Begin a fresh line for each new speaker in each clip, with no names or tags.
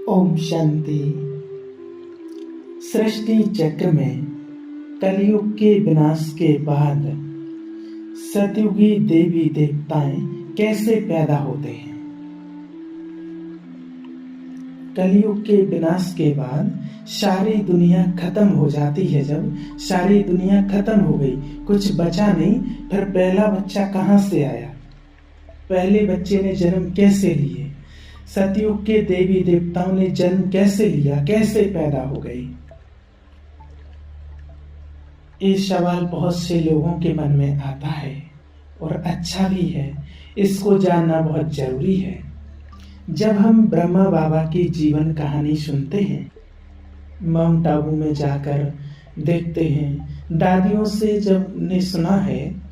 ओम शांति। सृष्टि चक्र में कलयुग के विनाश के बाद सतयुगी देवी देवताएं कैसे पैदा होते हैं। कलयुग के विनाश के बाद सारी दुनिया खत्म हो जाती है। जब सारी दुनिया खत्म हो गई, कुछ बचा नहीं, फिर पहला बच्चा कहां से आया? पहले बच्चे ने जन्म कैसे लिए? सतयुग के देवी देवताओं ने जन्म कैसे लिया, कैसे पैदा हो गए? ये सवाल बहुत से लोगों के मन में आता है और अच्छा भी है। इसको जानना बहुत जरूरी है। जब हम ब्रह्मा बाबा की जीवन कहानी सुनते हैं, माउंट आबू में जाकर देखते हैं, दादियों से जब ने सुना है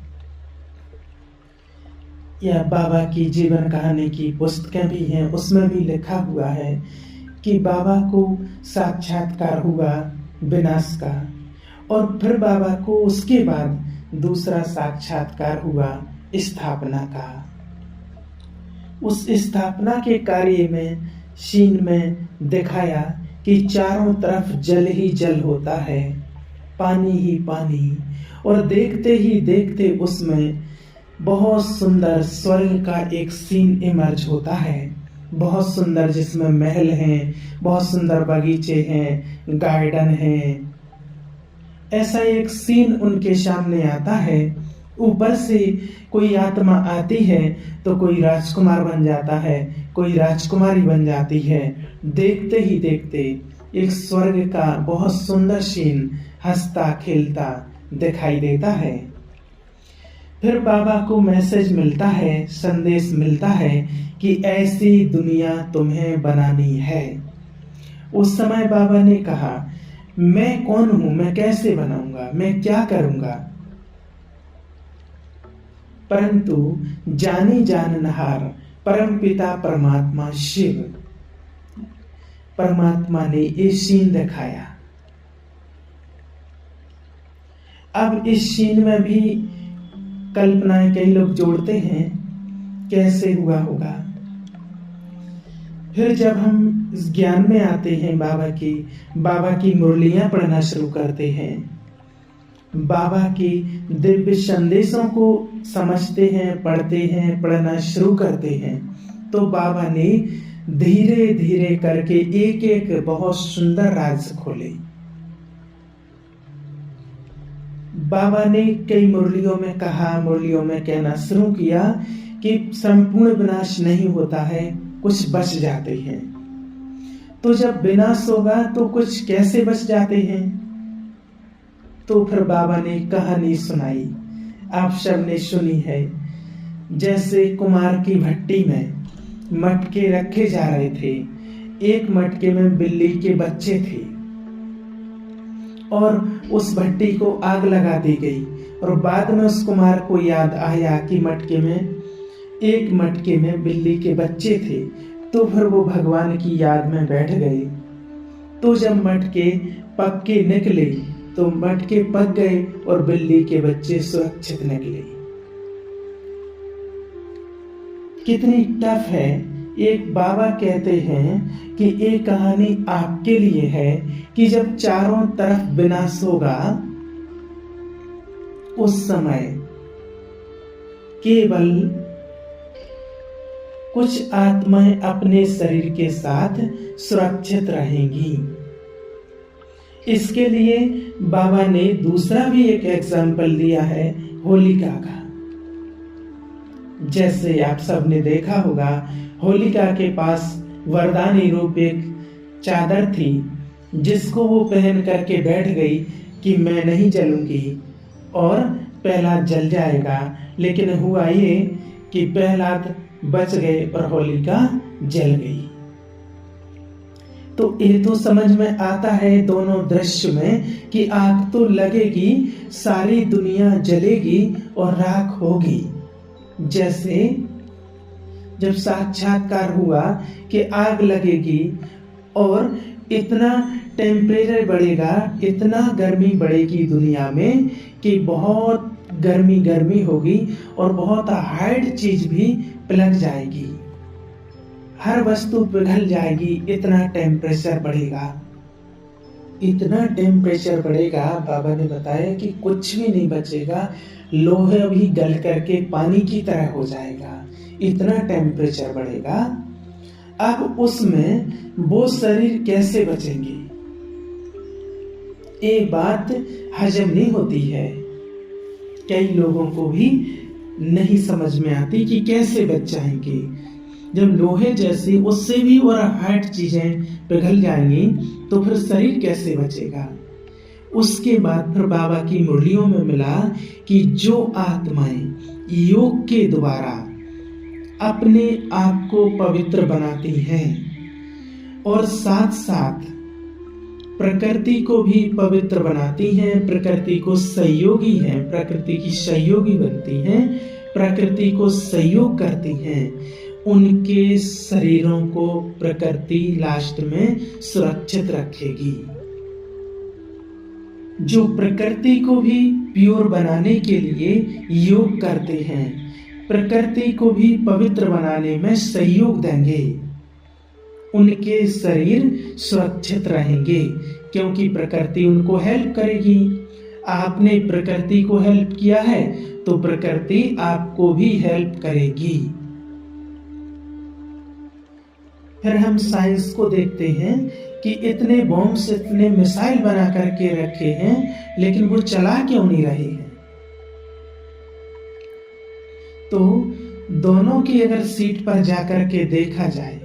या बाबा की जीवन कहानी की पुस्तकें भी हैं, उसमें भी लिखा हुआ है कि बाबा को साक्षात्कार हुआ विनाश का, और फिर बाबा को उसके बाद दूसरा साक्षात्कार हुआ स्थापना का। उस स्थापना के कार्य में सीन में दिखाया कि चारों तरफ जल ही जल होता है, पानी ही पानी, और देखते ही देखते उसमें बहुत सुंदर स्वर्ग का एक सीन इमर्ज होता है। बहुत सुंदर, जिसमें महल हैं, बहुत सुंदर बगीचे हैं, गार्डन हैं। ऐसा एक सीन उनके सामने आता है। ऊपर से कोई आत्मा आती है तो कोई राजकुमार बन जाता है, कोई राजकुमारी बन जाती है। देखते ही देखते एक स्वर्ग का बहुत सुंदर सीन हंसता खेलता दिखाई देता है। फिर बाबा को मैसेज मिलता है, संदेश मिलता है कि ऐसी दुनिया तुम्हें बनानी है। उस समय बाबा ने कहा, मैं कौन हूं, मैं कैसे बनाऊंगा, मैं क्या करूंगा? परंतु जानी जाननहार परमपिता परमात्मा शिव, परमात्मा ने ये सीन दिखाया। अब इस सीन में भी कल्पनाएं कई लोग जोड़ते हैं, कैसे हुआ होगा। फिर जब हम इस ज्ञान में आते हैं, बाबा की मुरलियां पढ़ना शुरू करते हैं, बाबा की दिव्य संदेशों को समझते हैं, पढ़ते हैं, पढ़ना शुरू करते हैं, तो बाबा ने धीरे धीरे करके एक एक बहुत सुंदर राज खोले। बाबा ने कई मुरलियों में कहा, मुरलियों में कहना शुरू किया कि संपूर्ण विनाश नहीं होता है, कुछ बच जाते हैं। तो जब विनाश होगा तो कुछ कैसे बच जाते हैं? तो फिर बाबा ने कहानी सुनाई, आप सब ने सुनी है। जैसे कुमार की भट्टी में मटके रखे जा रहे थे, एक मटके में बिल्ली के बच्चे थे और उस भट्टी को आग लगा दी गई, और बाद में उस कुमार को याद आया कि एक मटके में बिल्ली के बच्चे थे। तो फिर वो भगवान की याद में बैठ गए। तो जब मटके पक के निकले तो मटके पक गए और बिल्ली के बच्चे सुरक्षित निकले। कितनी टफ है। एक बाबा कहते हैं कि ये कहानी आपके लिए है कि जब चारों तरफ विनाश होगा, उस समय केवल कुछ आत्माएं अपने शरीर के साथ सुरक्षित रहेंगी। इसके लिए बाबा ने दूसरा भी एक एग्जाम्पल दिया है, होलिका का। जैसे आप सब ने देखा होगा, होलिका के पास वरदानी रूप एक चादर थी, जिसको वो पहन करके बैठ गई कि मैं नहीं जलूंगी और प्रहलाद जल जाएगा। लेकिन हुआ ये कि प्रहलाद बच गए और होलिका जल गई। तो ये तो समझ में आता है दोनों दृश्य में कि आग तो लगेगी, सारी दुनिया जलेगी और राख होगी। जैसे जब साक्षात्कार हुआ कि आग लगेगी और इतना टेम्परेचर बढ़ेगा, इतना गर्मी बढ़ेगी दुनिया में कि बहुत गर्मी होगी और बहुत हार्ड चीज भी पिघल जाएगी। हर वस्तु पिघल जाएगी, इतना टेम्परेचर बढ़ेगा, इतना टेम्परेचर बढ़ेगा। बाबा ने बताया कि कुछ भी नहीं बचेगा, लोहे भी गल करके पानी की तरह हो जाएगा, इतना टेम्परेचर बढ़ेगा। अब उसमें वो शरीर कैसे बचेंगे? ये बात हजम नहीं होती है, कई लोगों को भी नहीं समझ में आती कि कैसे बच जाएंगे। जब लोहे जैसी उससे भी और हार्ड चीजें पिघल जाएंगी तो फिर शरीर कैसे बचेगा? उसके बाद फिर बाबा की मुरलियों में मिला कि जो आत्माएं योग के द्वारा अपने आप को पवित्र बनाती हैं और साथ साथ प्रकृति को भी पवित्र बनाती हैं, प्रकृति को सहयोगी हैं, प्रकृति की सहयोगी बनती हैं, प्रकृति को सहयोग करती हैं, उनके शरीरों को प्रकृति लास्ट में सुरक्षित रखेगी। जो प्रकृति को भी प्योर बनाने के लिए योग करते हैं, प्रकृति को भी पवित्र बनाने में सहयोग देंगे, उनके शरीर सुरक्षित रहेंगे, क्योंकि प्रकृति उनको हेल्प करेगी। आपने प्रकृति को हेल्प किया है तो प्रकृति आपको भी हेल्प करेगी। फिर हम साइंस को देखते हैं कि इतने बॉम्ब्स, इतने मिसाइल बना करके रखे हैं, लेकिन वो चला क्यों नहीं रहे हैं? तो दोनों की अगर सीट पर जाकर के देखा जाए,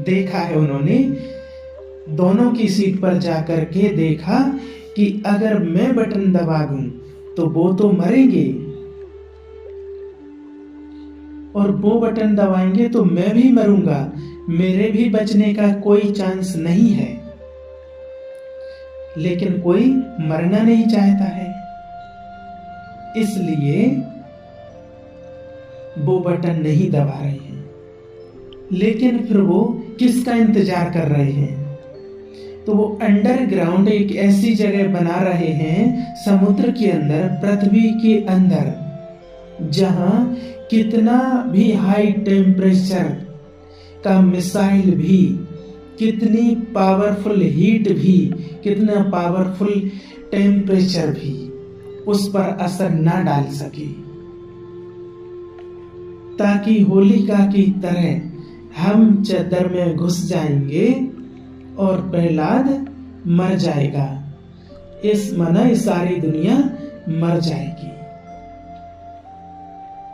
देखा है उन्होंने, दोनों की सीट पर जाकर के देखा कि अगर मैं बटन दबा दूं तो वो तो मरेंगे, और वो बटन दबाएंगे तो मैं भी मरूंगा, मेरे भी बचने का कोई चांस नहीं है। लेकिन कोई मरना नहीं चाहता है, इसलिए वो बटन नहीं दबा रहे हैं। लेकिन फिर वो किसका इंतजार कर रहे हैं? तो वो अंडरग्राउंड एक ऐसी जगह बना रहे हैं समुद्र के अंदर, पृथ्वी के अंदर, जहां कितना भी हाई टेम्परेचर का मिसाइल भी, कितनी पावरफुल हीट भी, कितना पावरफुल टेम्परेचर भी उस पर असर ना डाल सके, ताकि होलिका की तरह हम चद्दर में घुस जाएंगे और प्रहलाद मर जाएगा, इस माना सारी दुनिया मर जाएगी।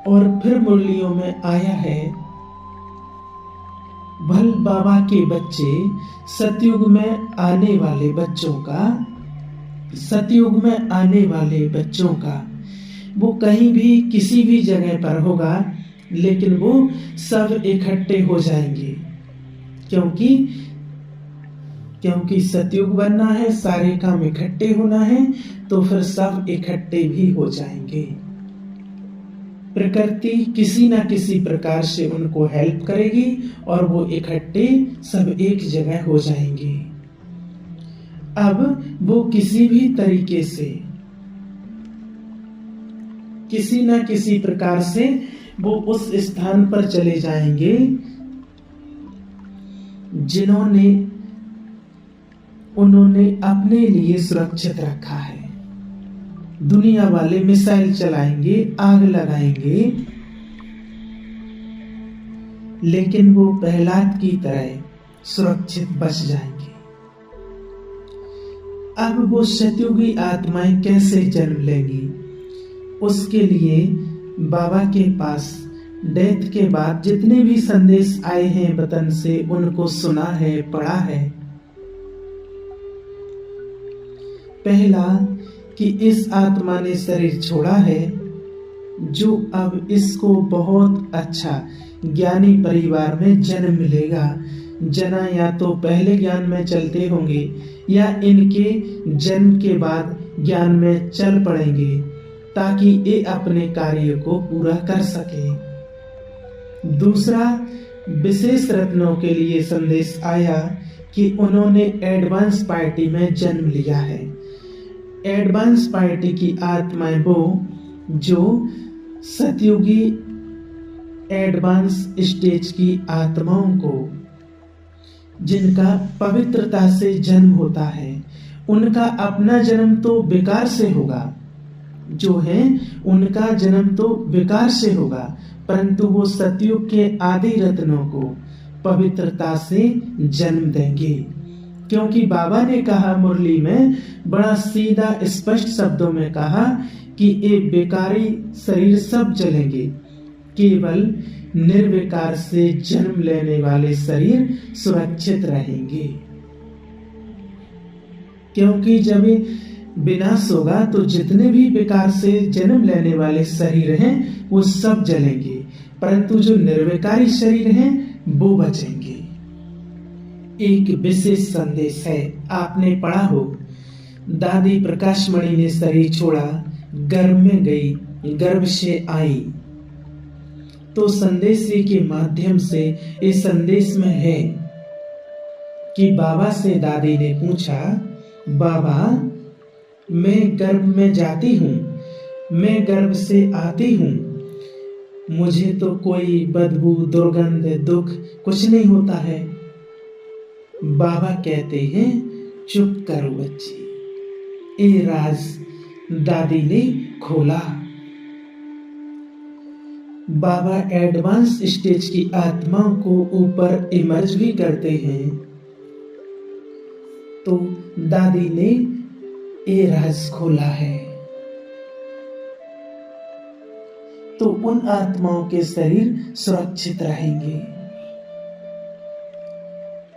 और फिर मुरलियों में आया है, भल बाबा के बच्चे सतयुग में आने वाले बच्चों का, सतयुग में आने वाले बच्चों का, वो कहीं भी किसी भी जगह पर होगा, लेकिन वो सब इकट्ठे हो जाएंगे, क्योंकि सतयुग बनना है, सारे काम इकट्ठे होना है, तो फिर सब इकट्ठे भी हो जाएंगे। प्रकृति किसी ना किसी प्रकार से उनको हेल्प करेगी और वो इकट्ठे सब एक जगह हो जाएंगे। अब वो किसी भी तरीके से, किसी ना किसी प्रकार से वो उस स्थान पर चले जाएंगे जिन्होंने उन्होंने अपने लिए सुरक्षित रखा है। दुनिया वाले मिसाइल चलाएंगे, आग लगाएंगे, लेकिन वो प्रहलाद की तरह सुरक्षित बच जाएंगे। अब वो सतयुगी आत्माएं कैसे जन्म लेंगी? उसके लिए बाबा के पास डेथ के बाद जितने भी संदेश आए हैं वतन से, उनको सुना है, पढ़ा है। पहला कि इस आत्मा ने शरीर छोड़ा है, जो अब इसको बहुत अच्छा ज्ञानी परिवार में जन्म मिलेगा। जना या तो पहले ज्ञान में चलते होंगे या इनके जन्म के बाद ज्ञान में चल पड़ेंगे, ताकि ये अपने कार्य को पूरा कर सके। दूसरा, विशेष रत्नों के लिए संदेश आया कि उन्होंने एडवांस पार्टी में जन्म लिया है। एडवांस पार्टी की आत्माएं वो जो सतयुगी एडवांस स्टेज की आत्माओं को, जिनका पवित्रता से जन्म होता है, उनका अपना जन्म तो विकार से होगा, जो है उनका जन्म तो विकार से होगा, परंतु वो सतयुग के आदि रत्नों को पवित्रता से जन्म देंगे। क्योंकि बाबा ने कहा मुरली में, बड़ा सीधा स्पष्ट शब्दों में कहा कि ये बेकारी शरीर सब जलेंगे, केवल निर्विकार से जन्म लेने वाले शरीर सुरक्षित रहेंगे। क्योंकि जब विनाश होगा तो जितने भी विकार से जन्म लेने वाले शरीर हैं वो सब जलेंगे, परंतु जो निर्विकारी शरीर हैं वो बचेंगे। एक विशेष संदेश है, आपने पढ़ा हो, दादी प्रकाशमणि ने शरीर छोड़ा, गर्भ में गई, गर्भ से आई। तो संदेश के माध्यम से इस संदेश में है कि बाबा से दादी ने पूछा, बाबा मैं गर्भ में जाती हूँ, मैं गर्भ से आती हूँ, मुझे तो कोई बदबू, दुर्गंध, दुख कुछ नहीं होता है। बाबा कहते हैं, चुप करो बच्ची, ये राज दादी ने खोला। बाबा एडवांस स्टेज की आत्माओं को ऊपर इमर्ज भी करते हैं। तो दादी ने ये राज खोला है। तो उन आत्माओं के शरीर सुरक्षित रहेंगे।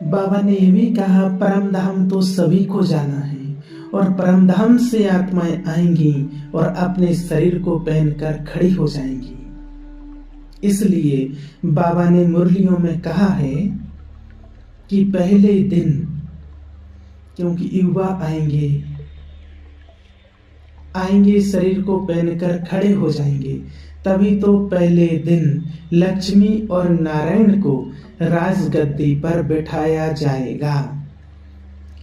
बाबा ने ये भी कहा, परम धाम तो सभी को जाना है और परम धाम से आत्माएं आएंगी और अपने शरीर को पहनकर खड़ी हो जाएंगी। इसलिए बाबा ने मुरलियों में कहा है कि पहले दिन, क्योंकि युवा आएंगे शरीर को पहनकर खड़े हो जाएंगे, तभी तो पहले दिन लक्ष्मी और नारायण को राजगद्दी पर बिठाया जाएगा।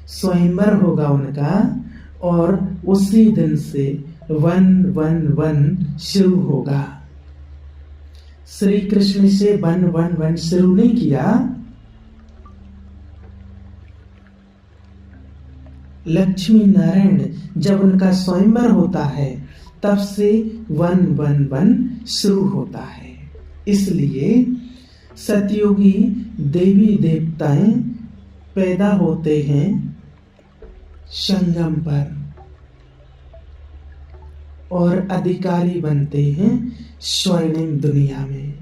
स्वयंवर होगा उनका और उसी दिन से 111 शुरू होगा। श्री कृष्ण से 111 शुरू नहीं किया, लक्ष्मी नारायण जब उनका स्वयंवर होता है तब से 111 शुरू होता है। इसलिए सतयुगी देवी देवताएं पैदा होते हैं संगम पर और अधिकारी बनते हैं स्वर्णिम दुनिया में।